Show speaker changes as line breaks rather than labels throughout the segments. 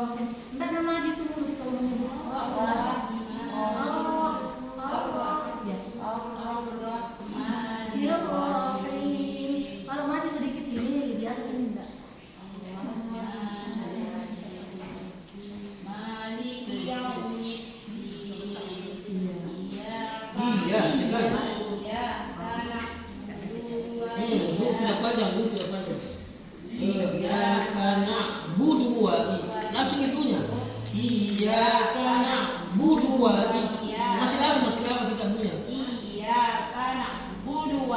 Enggak nama itu mulut kalau menyebut Allah. Kalau maju sedikit ini di atas ini enggak.
Iya, dengar. Bu sudah panjang, bu sudah panjang. Iya, karena budu langsung itunya. Iya, karena budu masih lama kita punya.
Iya, karena budu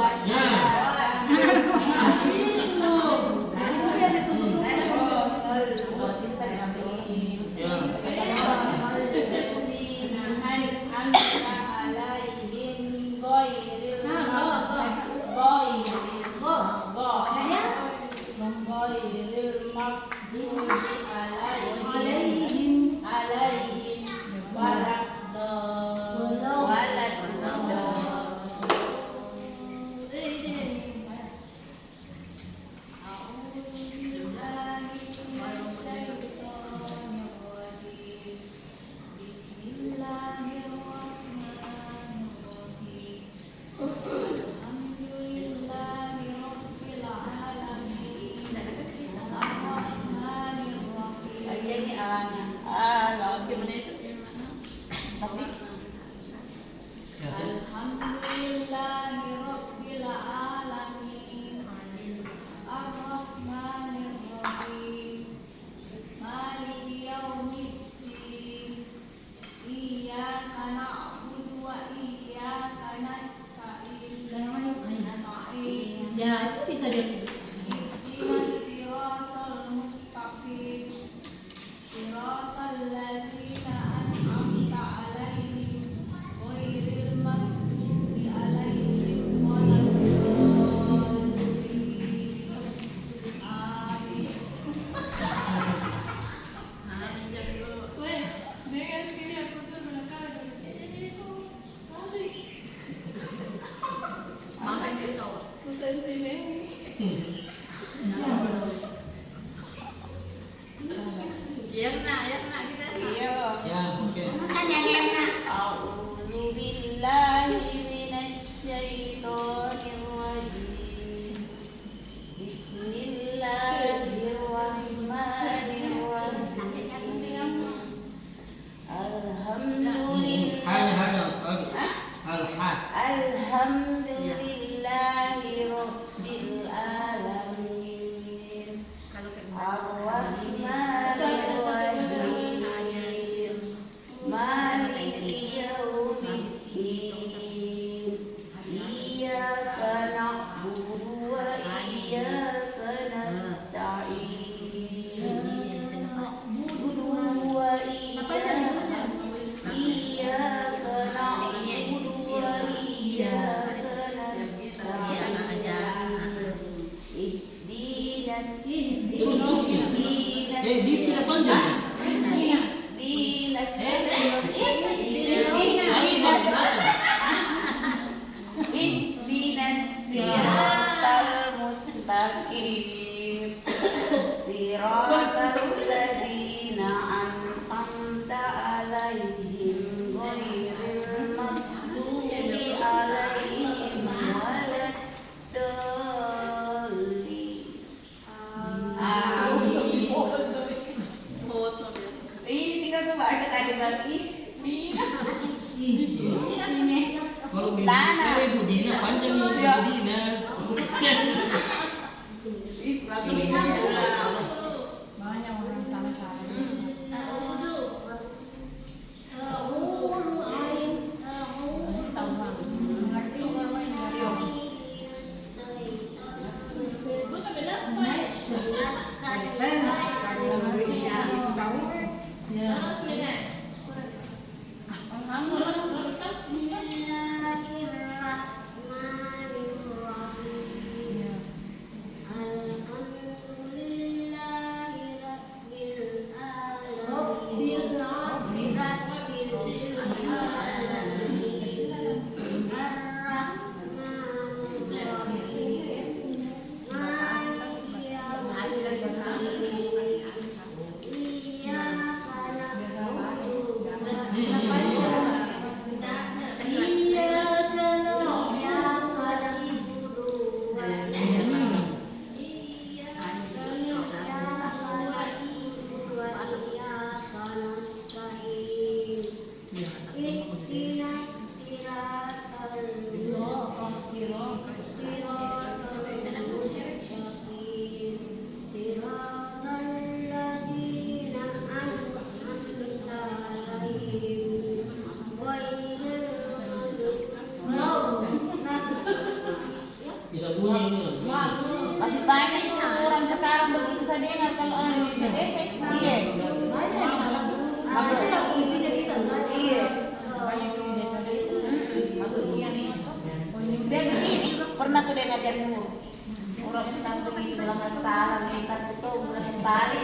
Ya, itu bisa dia.
Ya, oke.
A'udzu billahi minasyaitonir rajim. Bismillahirrahmanirrahim. Alhamdulillahi rabbil alamin. Ar-Rahmanir-Rahim. Maliki yaumiddin. Iyyaka na'budu wa iyyaka nasta'in. Na'budu wa iyyaka na'budu wa iyyaka nasta'in. Ihdinas
Terus ya. Dia tidak panjang.
Ihdinas siratal mustaqim. Siratal ladzina an'amta 'alaihim ghairil maghdubi 'alaihim waladdallin. Amin. Ini tinggal coba aja tadi lagi.
Kalau ibu Dina panjang ibu Dina.
Langsung ingat.
Banyak orang tangan.
kalau anu itu. Iya.
Banyak yang salah.
Aku
Yang fungsinya kita
Iya.
Maksudnya
Dia begini, pernah tuh dia ngajar guru. Orang Ustaz begitu bilang salah, minta tuh bilang salah.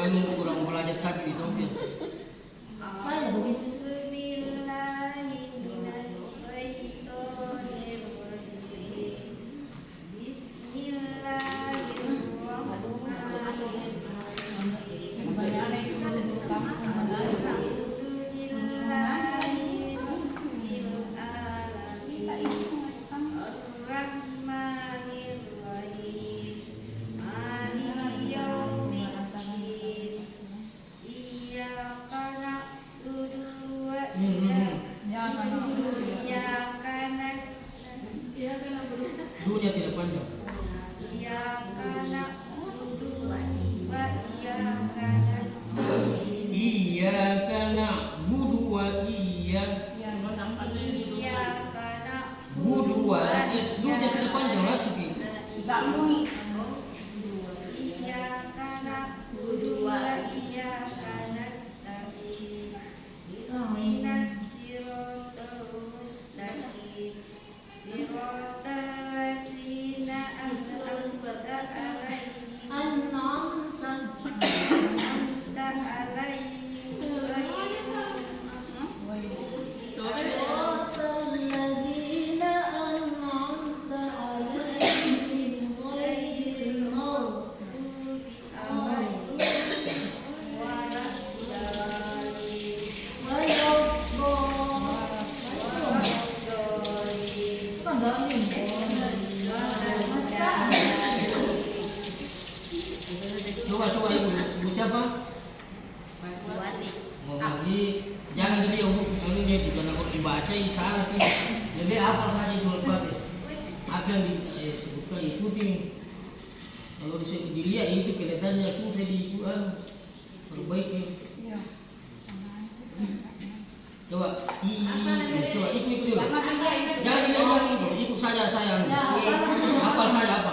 Anu kurang belajar tajwid itu dia.
banyak begitu.
Dunia tidak panjang. Iyyaka na'budu wa budu wa dunia tidak panjang lah Suki. Coba ibu siapa? Jadi jangan dilihat anu dia bukan aku dibaca salah sih. Jadi apa saja itu berbagai. Apa yang disebutkan ikuti. Kalau dilihat itu kelihatannya susah diikuti, perbaiki. Coba ikut dulu. Jangan dilihat ikut saja saya. Apa saja apa.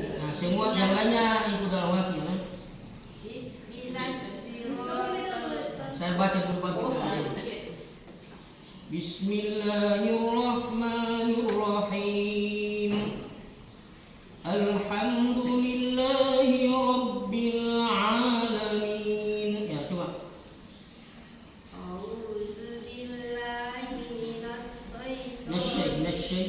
Nah, semua yang lainnya ikut dalam hati. Saya baca dulu bagus. Bismillahirrahmanirrahim. Alhamdulillahi rabbil alamin. Ya, coba. Nasyai.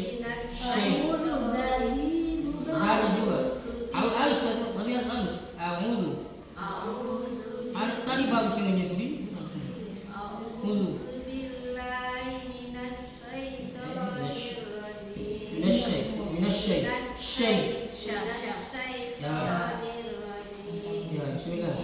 Ada juga. Alus tadi alus. A'udzu. Tadi bagus yang menyebut. A'udzu. Nasyai. Ya, bismillah.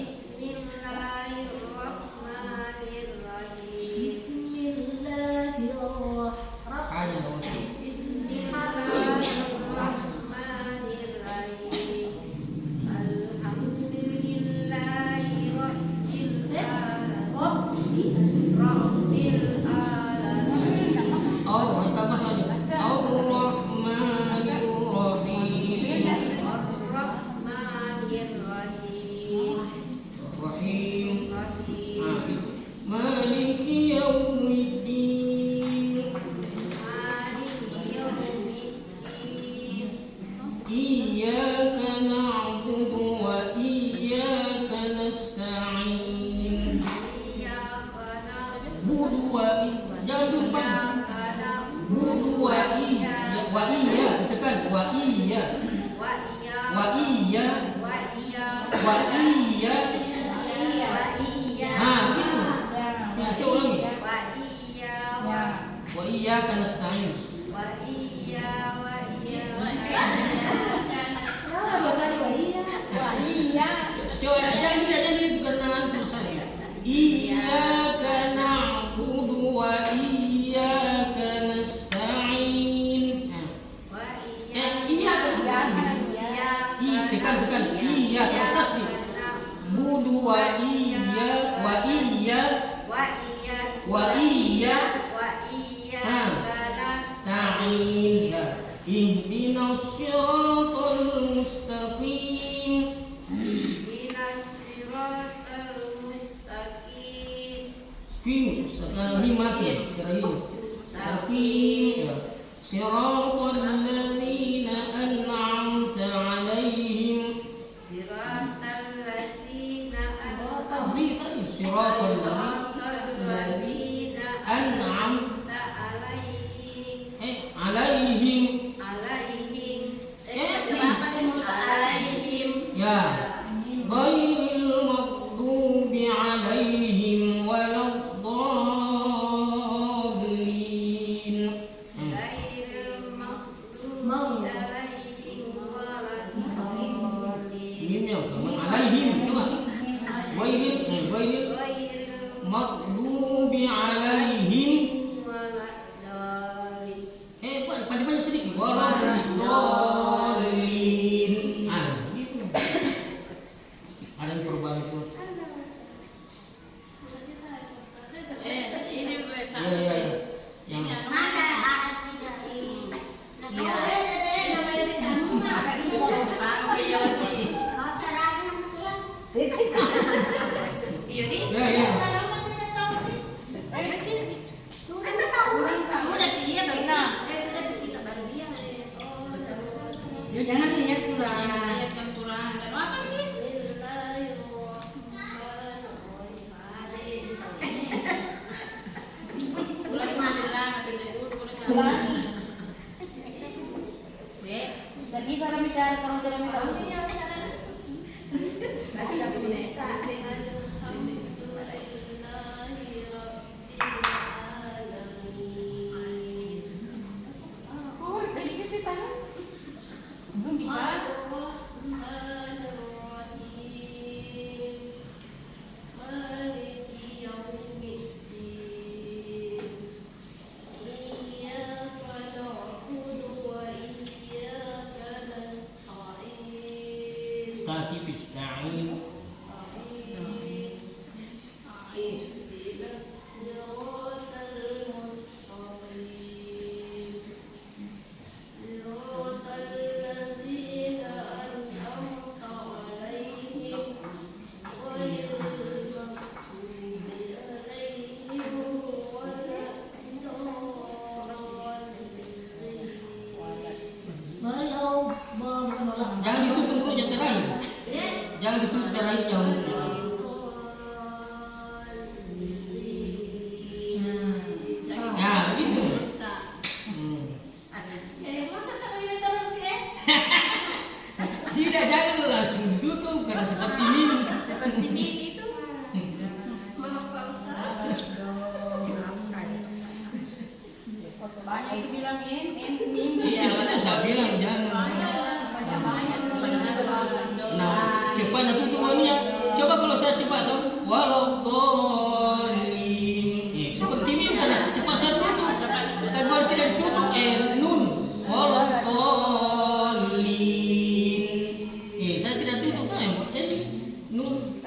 Ihdinas siratal mati. Tapi siratal ladzina an'amta 'alaihim.
Siratal ladzina
Siratal ladzina an'amta 'alaihim. Ya. Ghairil maghdubi 'alaihim waladdallin. Mimnya alaihim coba. Ghairil maghdubi 'alaihim. Panjang sedikit. Waladdallin. Gitu. Ada yang perubahan itu. Yang
Jangan lihat kurang.
Dan apa ini?
Tidak bisa kami cari kalau tidak minta uang.
kaki pista'in. Jangan ditutup dulu yang terakhir. Jangan ditutup terakhir yang ya gitu. Tidak, jangan langsung ditutup karena seperti ini.
itu.
Banyak itu bilangin, ini
Iya, kan saya bilang jangan. Nah, cepat nah tutup ininya. Coba kalau saya cepat tuh, walau dolin. Seperti ini kalau cepat saya tutup. Tapi kalau tidak ditutup, nun. Walau dolin. Saya tidak tutup tuh, jadi nun.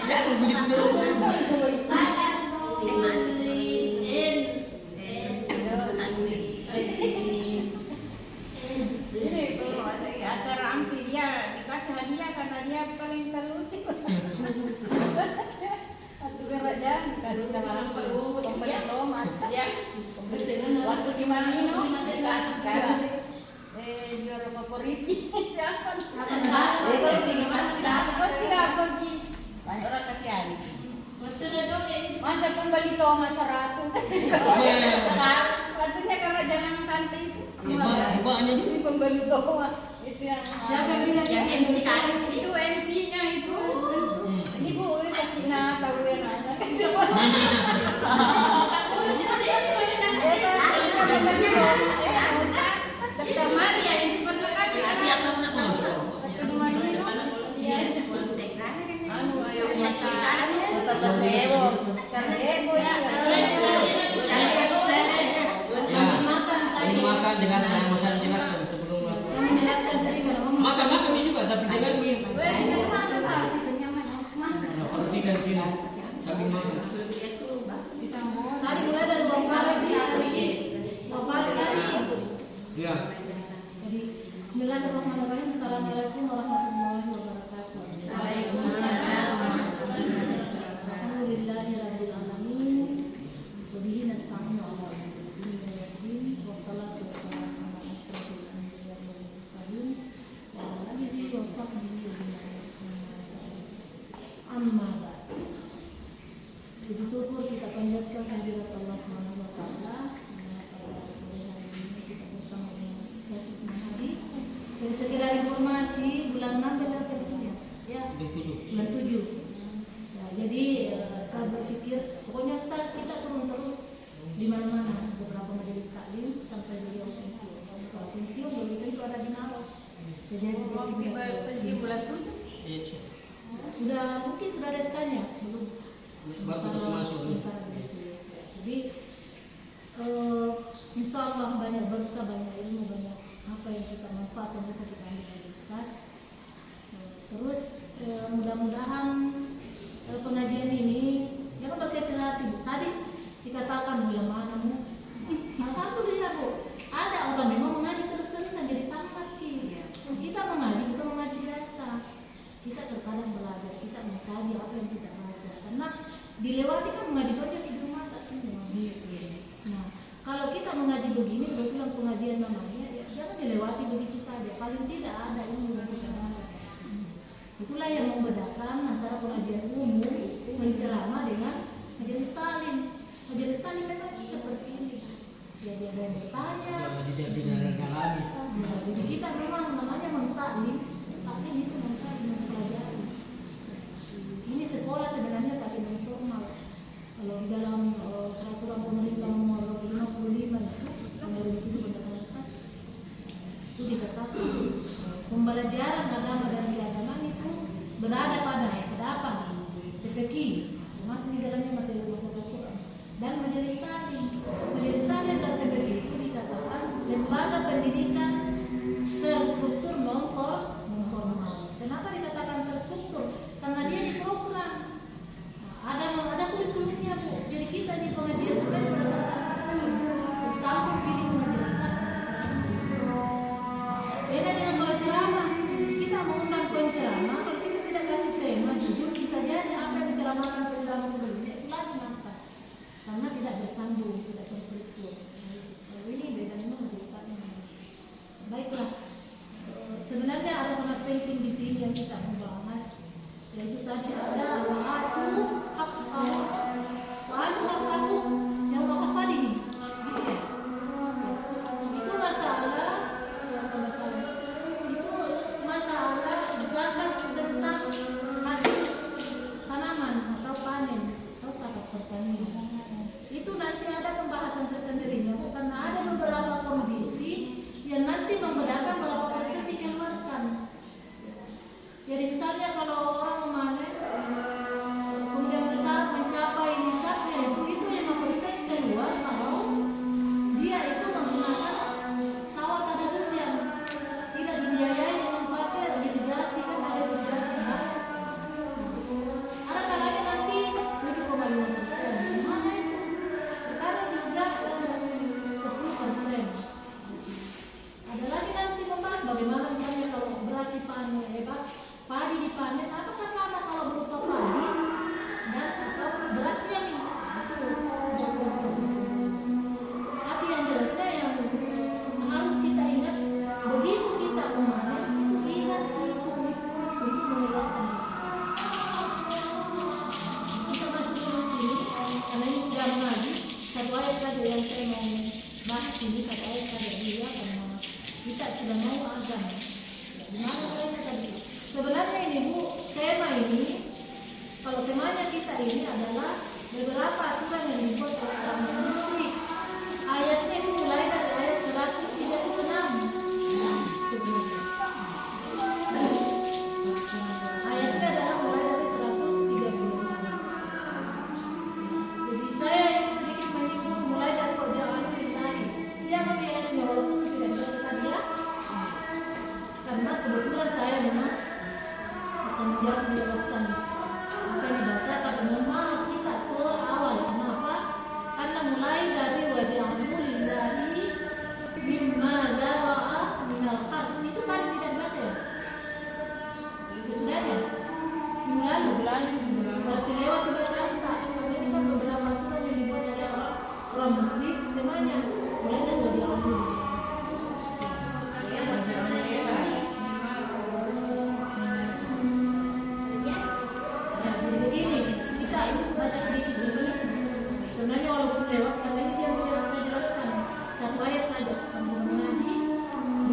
Jangan begitu terus.
acara ampli dia dikasih hadiah karena dia paling terlucu. Satu kerja kasih sama komplain Thomas ya. Waktu di mana ini juara favorit siapa? Kalau tinggi mas tidak pergi. Banyak orang kasih hari. Masa pun beli Thomas 100. Waktunya kalau jangan santai itu.
Hebatnya juga.
Ini pembeli Thomas. Itu yang siapa bilang yang MC itu MC-nya itu. Ini Bu, ini kasih tahu yang ada. Dokter Maria ini pernah kan?
Ini makan dengan masalah jelaskan sebelum makan ini juga tapi dengan ini. Perhatikan sini kami makan.
Hari mulai dari Bongkar
Ya.
Bismillahirrahmanirrahim. Assalamualaikum warahmatullahi wabarakatuh.
Waalaikumsalam.
wasaq diri amma ba'd. Jadi syukur kita panjatkan kehadirat Allah Subhanahu wa taala pada sore hari ini kita bersama dengan Yesus Mahadi. Dari segala informasi bulan 6 beda versinya. Ya, bulan 7. Nah, jadi saya berpikir pokoknya stas kita turun terus di mana-mana, beberapa majelis taklim sampai jadi pensiun. Kalau pensiun belum tentu ada di Naros. Sejak
Pergi bulan 7.
Iya.
sudah mungkin sudah ada SK-nya belum?
Baru kita masuk.
Jadi insya Allah banyak berkah, banyak ilmu, banyak apa yang kita manfaat yang bisa kita ambil dari Ustaz. Terus mudah-mudahan pengajian ini jangan berkecil hati. Tadi dikatakan bila manamu, alhamdulillah Bu, ada orang memang mengaji terus-terusan jadi tamat kita mengaji bukan mengaji biasa. Kita terkadang belajar, kita mengkaji apa yang kita baca. Karena dilewati kan mengaji saja di rumah tak semua. Nah, kalau kita mengaji begini, betulan pengajian namanya, ya, jangan dilewati begitu saja. Paling tidak ada ilmu yang kita dapat. Itulah yang membedakan antara pengajian umum, menceramah dengan majelis taklim. Majelis taklim memang seperti ini. Jadi ada yang bertanya. Jadi kita memang namanya mentaklim, taklim itu mentaklim mempelajari. Ini sekolah sebenarnya taklim yang formal. Kalau di dalam peraturan pemerintah nomor 55 tahun 2007 berdasarkan SKAS itu dikatakan pembelajaran agama dan keagamaan itu berada pada apa? PPQ, masuk di dalamnya materi Al-Quran dan majelis taklim. Majelis taklim dan PPQ itu dikatakan lembaga pendidikan terstruktur non formal. Kenapa dikatakan terstruktur? Karena dia diprogram. Ada kurikulumnya Bu. Jadi kita di pengajian sebenarnya berdasarkan bersambung pilih pengajian kita. Beda dengan kalau ceramah, kita mengundang penceramah, kalau kita tidak kasih tema jujur bisa jadi apa yang diceramahkan penceramah sebelumnya itu lagi nampak. Karena tidak bersambung, tidak terstruktur. Kalau ini beda memang majelis. Baiklah. Sebenarnya ada sangat penting di sini yang kita membahas, yaitu tadi ada wa'atu kamu yang makasadi ini, gitu ya. Itu masalah zakat tentang hasil tanaman atau panen atau zakat pertanian. Itu nanti ada pembahasan tersendirinya, karena ada beberapa kondisi yang nanti membedakan berapa persen dikeluarkan. Jadi misalnya kalau orang memanen kemudian besar mencapai nisabnya itu 5% keluar kalau dia itu menggunakan sawah tada hujan, tidak dibiayai dengan pakai irigasi, kan ada irigasi kan? Ada kalanya nanti 7,5%. Mana itu? Ada juga 10%. Ada lagi nanti membahas bagaimana misalnya kalau beras dipanen, padi dipanen, apakah sama kalau berupa padi dan atau berasnya nih? Tapi yang jelasnya yang harus kita ingat, begitu kita memanen itu ingat itu untuk mengeluarkan. Kita masuk ke sini, karena ini sudah mengaji satu ayat saja yang saya mau bahas ini, satu ayat saja dia karena kita sudah mau azan. Gimana caranya tadi? Sebenarnya ini Bu, tema ini, kalau temanya kita ini adalah beberapa aturan yang dibuat oleh agama musyrik. Ayatnya itu mulai dari ayat 136. Ayatnya adalah mulai dari 136. Jadi saya ingin sedikit menyinggung mulai dari Qur'an Billahi. Dia memilih walaupun tidak baca dia, karena kebetulan saya memang menjelaskan apa yang dibaca, tapi mohon maaf kita ke awal. Kenapa? Karena mulai dari wajah lil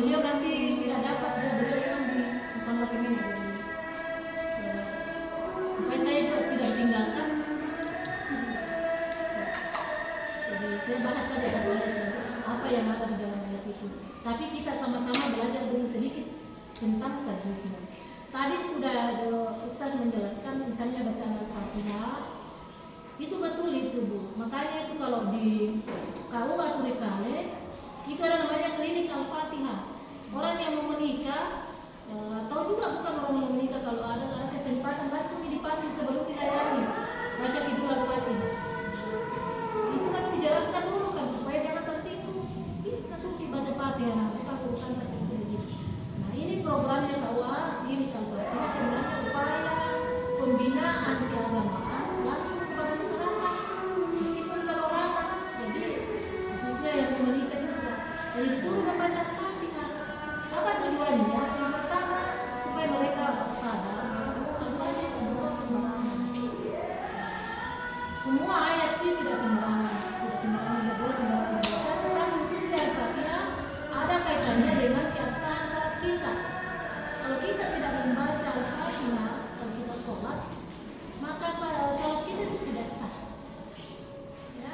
beliau nanti tidak dapat, beliau kan di Susana Pemini. Supaya saya juga tidak tinggalkan. Jadi saya bahas saja apa yang ada di dalam ayat itu. Tapi kita sama-sama belajar dulu sedikit tentang tajwidnya. Tadi sudah Ustaz menjelaskan misalnya bacaan Al-Fatihah. Itu betul itu Bu. Makanya itu kalau di KUA Turikale itu ada namanya klinik Al-Fatihah. Orang yang mau menikah tahu juga bukan orang mau menikah, kalau ada kesempatan langsung dipanggil sebelum dilayani baca Kidul Al-Fatihah. Itu kan dijelaskan dulu kan supaya jangan tersinggung. Langsung dibaca Fatihah, bukan urusan tertentu. Nah ini programnya KUA ini Al-Fatihah sebenarnya upaya pembinaan keagamaan langsung kepada masyarakat, meskipun perorangan. Jadi khususnya yang mau menikah juga, jadi disuruh membaca Al-Fatihah. Apa tujuannya? Yang pertama supaya mereka sadar Al-Fatihah adalah sembarangan. Semua ayat sih tidak sembarangan, tidak boleh sembarangan dibaca. Tetapi khususnya Al-Fatihah ada kaitannya dengan keabsahan salat kita. Kalau kita tidak membaca Al-Fatihah, kalau kita sholat, maka salat kita itu tidak sah. Ya.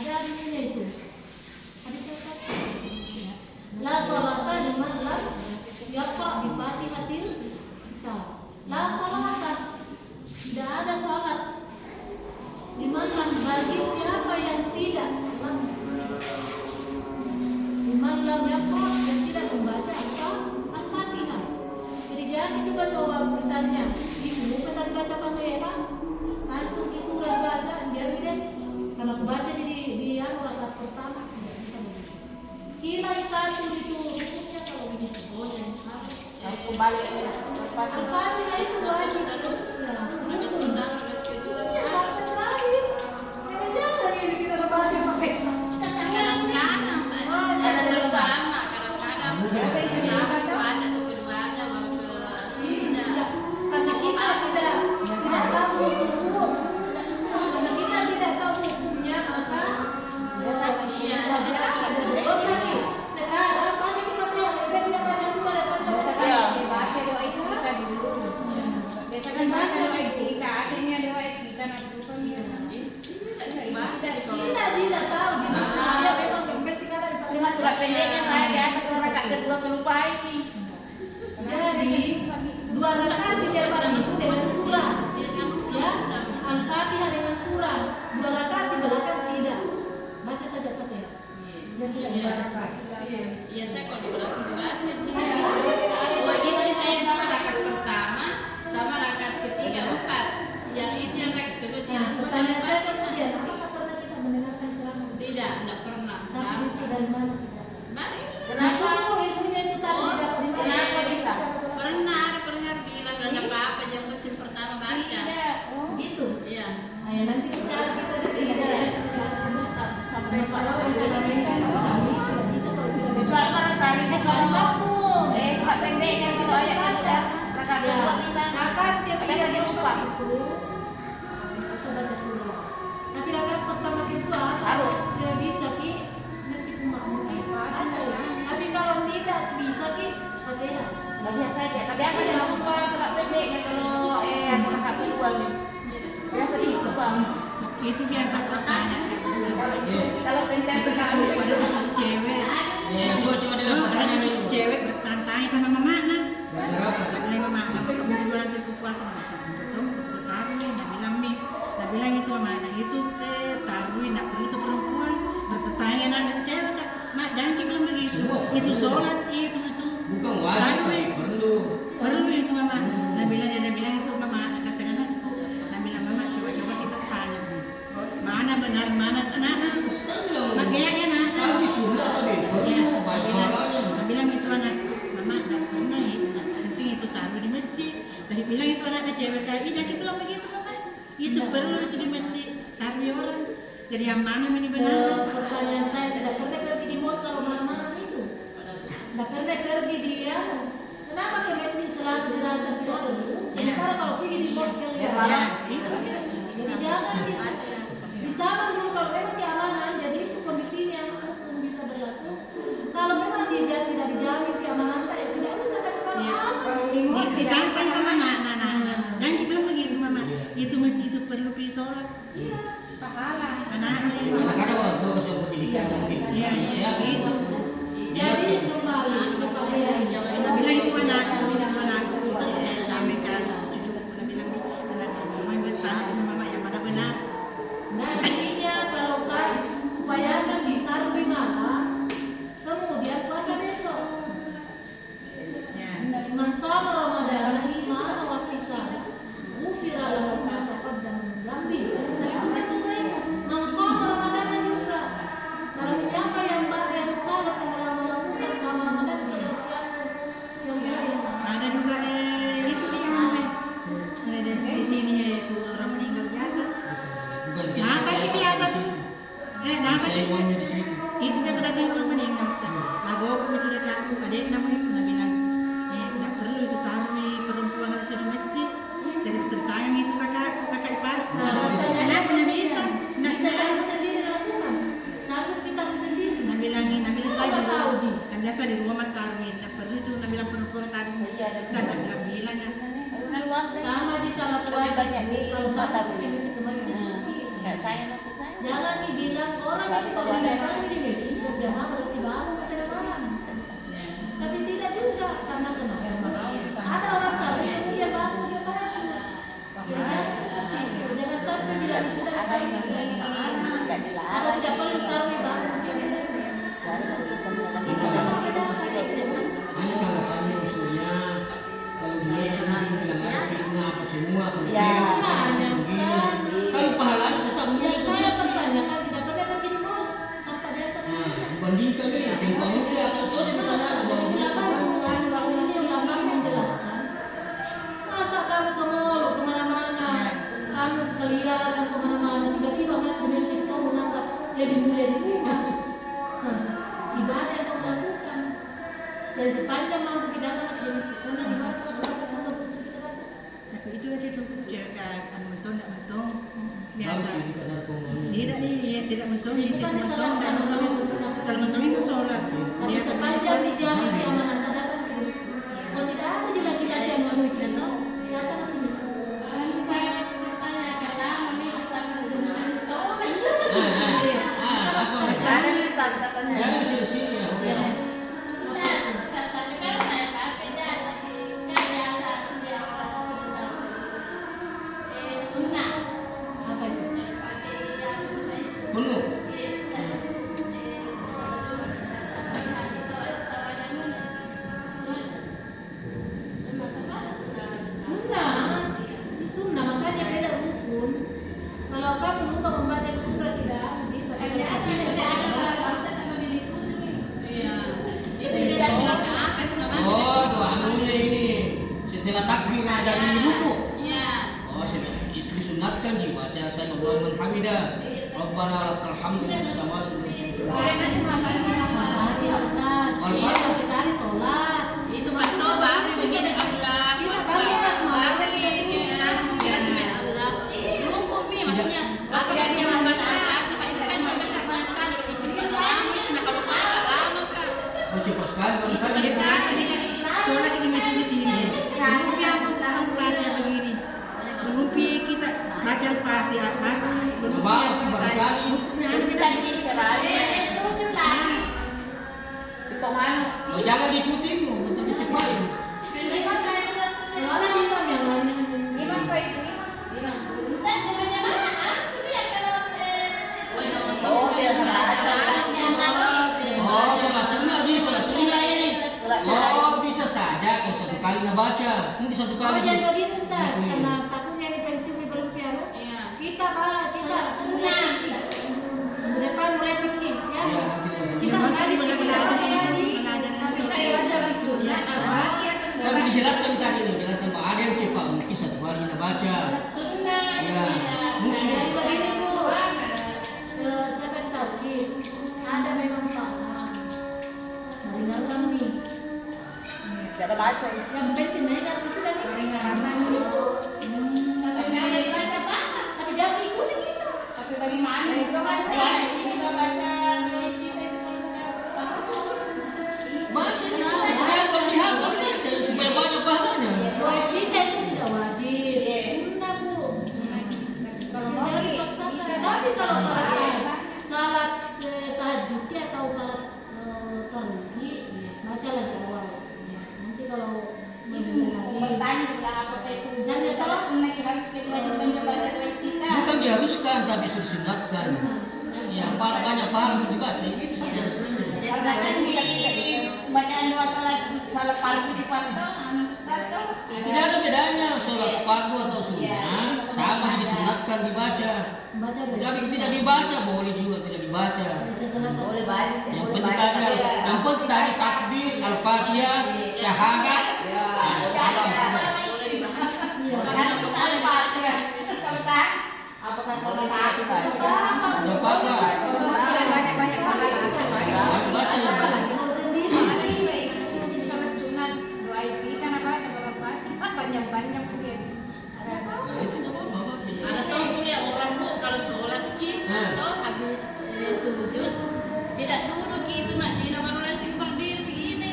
Ada hadisnya itu. Hadisnya sah. Ya. La sholata liman lam yaqra bi Fatihatil Kitab. La sholata. Tidak ada salat liman lam, bagi siapa yang tidak liman lam yaqra, yang tidak membaca Al-Fatihah. Jadi jangan coba misalnya ibu pesan baca Fatihah, langsung ke surat baca biar dia karena aku baca di rakaat pertama tidak bisa begitu. Kila satu itu hukumnya kalau begitu boleh.
Harus kembali ke
Al-Fatihah itu wajib.
Tapi tunda
Ya, apa lain? Jangan ini kita baca pakai.
kadang-kadang saya ada terlalu lama, kadang-kadang baca tuh keduanya mau ke
Karena kita tidak tahu hukum. Karena kita tidak tahu hukumnya, maka
iya
dosa nih. Sekarang baca kita lebih tidak baca surat daripada
Ya,
baca.
baca doa itu kita dulu. Biasa kan baca doa itu kita, akhirnya doa itu kita nanti
baca di kalau
Tidak tahu dibaca. Dia memang penting ada di
cuma surat pendeknya saya biasa kalau rakaat kedua kelupa ini.
Jadi 2 rakaat tidak itu dengan surah. Ya, Al-Fatihah dengan surah. 2 rakaat di belakang tidak. Baca saja Fatihah. Dan tidak dibaca surah.
iya saya kalau di belakang baca oh itu saya bukan rakaat pertama sama rakaat ketiga 4, yang itu yang rakaat kedua
Nah,
tidak
pertanyaan saya kemudian, apakah pernah kita mendengarkan ceramah?
tidak pernah.
Tapi itu dari mana?
Baik.
Kenapa?
Nah, ilmunya itu tadi
Oh,
dapat di mana?
kenapa bisa?
Pernah bilang ada apa-apa yang penting pertama baca.
Tidak. Oh.
Gitu.
Iya.
Nah, ya nanti bicara kita di sini ya.
Sampai
Kalau yang selama ini kan kami tidak bisa kalau tidak
kecuali barangkali kecuali kampung. Surat pendeknya kalau ayat baca. Rakaat kedua bisa.
Rakaat ketiga
Biasa dia lupa.
itu bisa baca surah. Nanti rakaat pertama kedua
Harus.
dia bisa ki meskipun makmum baca ya. Tapi kalau tidak bisa ki Fatihah.
Nggak biasa aja. Biasa dia lupa surat pendeknya kalau rakaat kedua nih. Biasa dia lupa.
Itu biasa pertanyaan.
Kalau pencet sekali.
Cewek,
Ya, coba dengan pertanyaan ini.
cewek bertanya sama mama nak.
Berapa?
Tak boleh mama, kamu bulan berpuasa mama. Betul, bertaruh ya. Nak bilang mi, nak bilang itu mama, nak itu taruh, nak perlu itu perempuan bertetangga nak itu cewek kan. Mak jangan kita bilang begitu.
Semua.
Itu sholat, itu.
Bukan wajib, tapi perlu.
Perlu itu mama. Nak bilang itu mama, nak kasih anak. Nak bilang mama coba kita tanya mi. Mana benar, mana anak. Makanya nak.
Tapi sunnah tadi perlu banyak
bilang itu anak mama tidak pernah ya, penting itu taruh di masjid. Tadi bilang itu anaknya cewek kayak ini, kita bilang begitu mama. Itu perlu itu di masjid, taruh di orang. Jadi yang mana ini benar?
Pertanyaan saya tidak pernah pergi di mall kalau malam itu. Tidak pernah pergi dia. Kenapa ke masjid selalu dirasa tidak pergi? Sementara kalau pergi di mall kelihatan.
Ya, itu.
Jadi jangan di zaman dulu kalau memang keamanan, jadi itu kondisinya hukum bisa berlaku. Kalau memang dia tidak
Ditantang sama anak-anak. Dan dia bilang begitu mama, itu masjid itu perlu pergi sholat.
Pahala.
Anaknya itu.
Kadang-kadang orang tua kasih pendidikan yang mungkin
Iya,
siapa
itu.
Jadi kembali masalah yang
Dia bilang itu anak, kami kan cucu. Dia bilang anak cuma bertanya sama mama yang mana benar.
Nah, jadinya kalau saya upayakan ditaruh di mana, kemudian puasa besok.
Ya.
Man sama Ramadan iman wa ihsan. Ufira lahu ma taqaddama min dhanbi. Tapi bukan cuma itu. Man qama Ramadan juga. Kalau siapa yang salat yang melakukan qama Ramadan itu adalah yang lain.
Ada juga itu dia ada di sini yaitu orang meninggal biasa.
bukan
Nah, tapi biasa tuh. Nah,
saya
tapi
uangnya di situ.
itu biasa datang orang meninggal. Lagu aku itu datang aku pada nama itu dia bilang, tidak perlu itu taruh di perempuan di masjid. Dari tertangan itu kakak ipar. Kenapa tidak bisa? Tidak
Bisa
bisa.
kamu sendiri lakukan. Sanggup kita sendiri.
Nabilah saya di
Apa tahu,
rumah.
Ji?
Kan biasa di rumah taruhin. Tidak perlu itu Nabilah perempuan taruh. Saya bilang ya.
Sama di salat wajib.
banyak di
Kalau
rumah
sanggup
taruh.
kita bisa ke masjid.
Enggak saya waktu saya.
Jangan dibilang orang itu kalau tidak pernah di masjid berjamaah berarti baru tidak malam. Tapi tidak juga karena kenapa? Ada orang tahu dia baru dia tahu. Jangan seperti itu. Jangan sampai tidak disudahkan.
Enggak
Atau
dilarang.
tidak perlu taruh baru.
Ini kalau kami usulnya kalau dia sendiri bilang ada fitnah apa semua kalau
Ya.
kalau pahalanya tetap
Yang
mulia.
saya pertanyakan tidak pernah begini mau tanpa data.
Nah, dibandingkan ini tempat mulia akan kau di mana bahwa
Ini ulama menjelaskan. Masa kamu ke mall kemana-mana, kamu keliaran kemana-mana, tiba-tiba masjid kamu menganggap lebih mulia di rumah. Ibadah yang kamu lakukan. Dan sepanjang mampu kita masjid karena di mana
Tapi itu aja tuh cewek kan mentong tidak mentong biasa.
Bagus juga dari pengelola.
Tidak nih, ya, tidak mentong di
Itu
situ
kan
mentong
salah
dan
satu
kalau mentong itu sholat.
Tapi
Dia
sepanjang dijamin keamanan terhadap diri. Kalau tidak ada je laki-laki yang memenuhi kita, dia akan menangis.
Saya bertanya karena mami asal
Ada nih Ustaz katanya.
Jangan di sini ya.
Ya.
tapi kalau saya kerja kan biasa sunnah
Apa itu?
Penuh.
Sunnah, makanya beda rukun. Kalau kamu lupa membaca surat tidak,
iya itu biasa bilang ke apa itu namanya
Oh, doa anunya ini setelah takbir ada di buku.
iya
Oh, disunatkan dibaca saya Allahu hamidah. Rabbana lakal hamdu was samawati wal
hati Ustaz. Iya, sekali sholat.
itu pas baru begini Allah baru ini Allah rukun mi maksudnya apa dia membaca Al-Fatihah itu kan membaca cepat lama nah kalau saya lama kan
Oh, cepat sekali Bang.
Cepat
Tadi.
biasa dia sholat di masjid di sini. Mengumpi aku tahan Fatihah begini. Mengumpi kita baca Al-Fatihah kan.
Baik, barangkali. Oh, jangan diikuti lu, tetap dicepatin.
Kalau ada imam yang lain.
Oh, sholat sunnah di sholat sunnah ini. Oh, bisa saja kalau satu kali nggak baca, mungkin satu
Oh,
kali.
jadi begini Ustaz, karena takutnya ini pensi belum piano.
iya
Kita sunnah. Minggu depan mulai pikir ya.
Iya, nanti
Kita
bisa.
kali
Boleh belajar
kita belajar gitu.
Ya.
Tapi dijelaskan tadi nih, jelaskan Pak ada yang cepat mungkin satu kali nggak baca.
Sunnah.
Iya. Mungkin.
Jadi begini Bu. Saya kasih tahu Ki, ada memang paham. Dengarkan nih.
Tidak baca ya.
Yang penting naik aku sudah nih. Tapi jangan ikuti kita.
Tapi bagaimana itu kan ini baca
Baca ya, kalau dihafal baca supaya banyak pahalanya. tapi sudah disunatkan. Ya, banyak pahala dibaca itu saja.
Kalau bacaan bisa bacaan dua salah fardu di fardu, anak ustaz tuh.
Tidak ada bedanya sholat fardu atau sunnah, sama disunatkan dibaca.
Baca dulu.
Tapi tidak dibaca boleh juga tidak dibaca.
Boleh baca.
Yang penting tadi takbir, al-fatihah, syahadat, salam sudah.
Kasih tahu Pak ya. Kalau tak, apakah kalau tak baca?
Tidak apa-apa.
Banyak
Baca ya.
Kalau sendiri.
Banyak mungkin.
Nah, itu tidak apa-apa.
Ada tahu kuliah orang bu kalau sholat atau habis sujud tidak duduk itu nak dia baru langsung berdiri begini.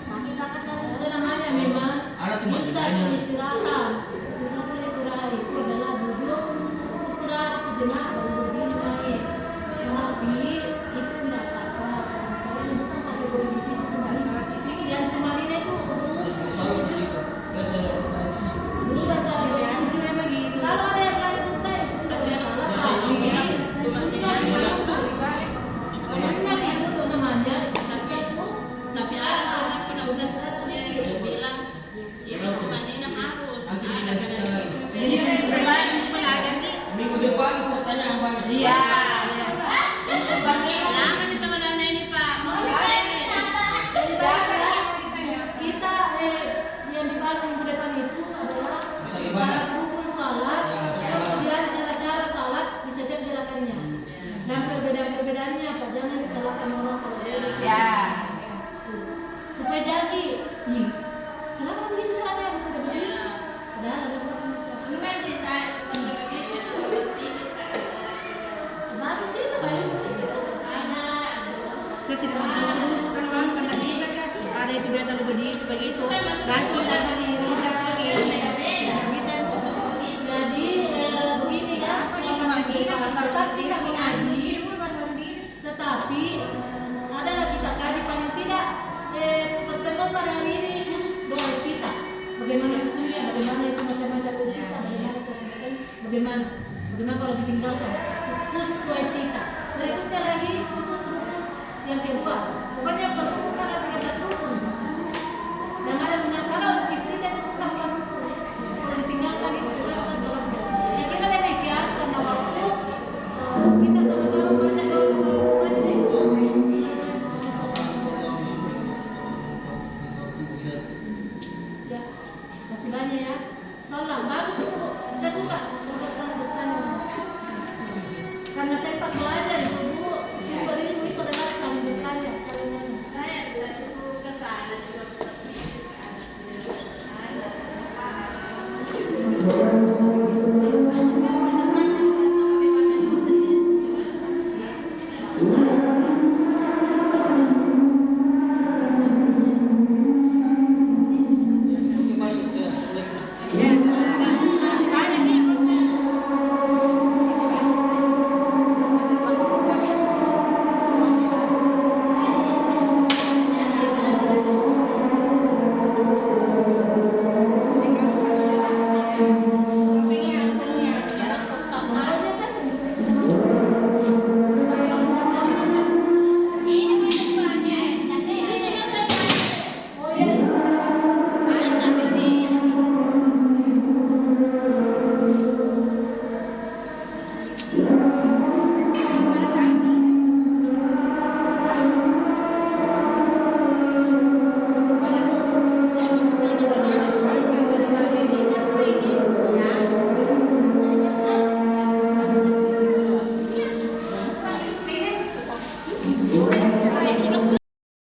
Ada namanya memang.
Ada tempat
Bisa
bedanya.
istirahat. Bisa boleh istirahat itu adalah duduk istirahat sejenak baru berdiri naik. Tapi itu tidak apa-apa. Kalau bukan kategori di situ kembali. Yang kembali itu
Salam di situ.
ini antara posisi begitu. Kalau ada yang lain sunnah itu tidak
Tapi ada
masalah.
Biasa itu.
cuma
Sunnah
dia
itu
yang
sunnah itu namanya.
tapi ada orang yang pernah dia bilang itu cuma ini harus ada kadang
Jadi bagaimana nanti belajar nih?
Minggu depan pertanyaan banyak.
Iya.
lama bisa menanya ini pak mau sini
Kita yang dibahas minggu depan itu adalah
Masalah ibadah.
syarat rukun salat,
Ya,
kemudian cara-cara salat di setiap gerakannya. Dan perbedaan-perbedaannya apa? Jangan disalahkan orang kalau
Ya.
supaya jadi. Ih, kenapa begitu caranya? Gitu, begitu.
Ya.
Padahal ada orang bagus itu baik.
Saya tidak mau tahu dulu kalau orang pada bisa kan ada itu biasa lu berdiri begitu langsung bisa berdiri bisa bisa
Jadi begini ya, tetapi kita mengaji, tetapi adalah kita kaji paling tidak pertemuan pada hari ini khusus doa kita. Bagaimana hukumnya, bagaimana itu macam-macam kita, bagaimana kalau ditinggalkan khusus doa kita. Berikutnya lagi khusus rukun yang kedua. Pokoknya perlu karena 13 rukun. Yang ada sunnah kalau kita itu sunnah bukan rukun. Kalau ditinggalkan itu tidak sah salatnya. Saya kira demikian karena waktu kita sama-sama baca doa majelis. Ya, kasih banyak ya. Sholat bagus itu. Saya suka bertanya. Karena tempat belajar